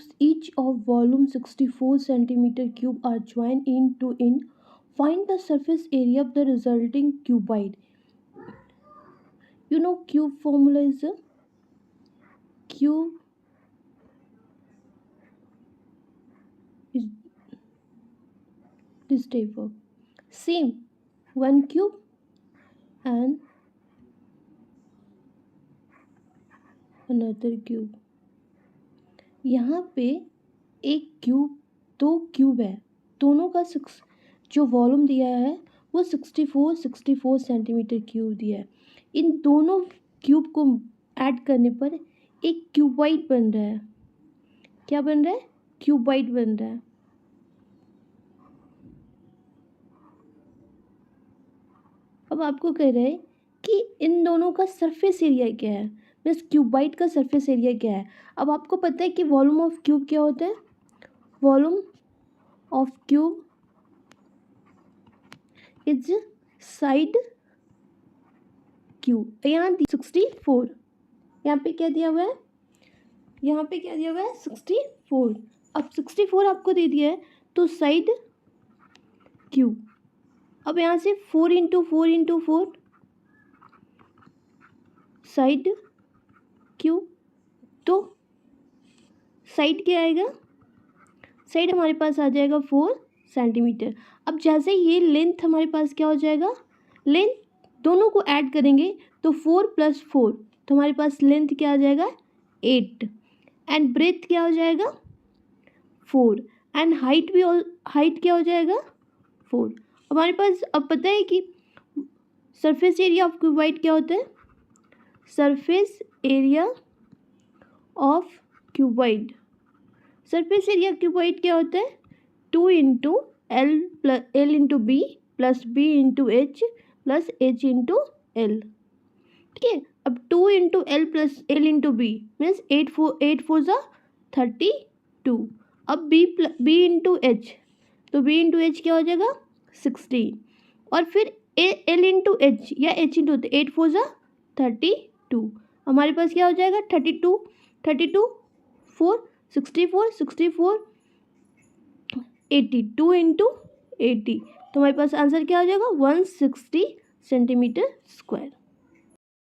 cubes each of volume 64 centimeter cube are joined in to in. Find the surface area of the resulting cuboid. You know cube formula is a cube is this type of same one cube and another cube. यहाँ पे एक cube दो cube है, दोनों का जो volume दिया है वो 64 सेंटीमीटर क्यूब दिया है। इन दोनों क्यूब को ऐड करने पर एक क्यूबाइड बन रहा है। क्या बन रहा है? क्यूबाइड बन रहा है। अब आपको कह रहे हैं कि इन दोनों का सरफेस एरिया क्या है, मीन्स क्यूबाइड का सरफेस एरिया क्या है। अब आपको पता है कि वॉल्यूम ऑफ क्यूब क्या होता है? Volume of cube is side cube. यहाँ 64, यहाँ पे क्या दिया हुआ है? यहाँ पे क्या दिया हुआ है? 64। अब 64 आपको दे दिया है तो साइड क्यूब। अब यहाँ से 4 इंटू 4 साइड क्यूब, तो साइड क्या आएगा? साइड हमारे पास आ जाएगा 4 सेंटीमीटर। अब जैसे ये लेंथ हमारे पास क्या हो जाएगा? लेंथ दोनों को ऐड करेंगे तो 4 + 4, तो हमारे पास लेंथ क्या आ जाएगा? 8 एंड ब्रेथ क्या हो जाएगा? 4 एंड हाइट भी हाइट क्या हो जाएगा? 4। हमारे पास अब पता है कि सरफेस एरिया ऑफ क्यूबाइड क्या होता है? Surface area of cuboid, surface area cuboid क्या होता है? 2 into L into B plus B into H plus H into L। ठीक है, अब 2 into L plus L into B means 8 4 ज़ा 32। अब B इंटू H, तो B इंटू H क्या हो जाएगा? 16 और फिर L इंटू H या H इंटू 8 4 ज़ा 32। हमारे पास क्या हो जाएगा? 32 4 64 80, 2 इंटू 80, तो हमारे पास आंसर क्या हो जाएगा? 160 सेंटीमीटर स्क्वायर।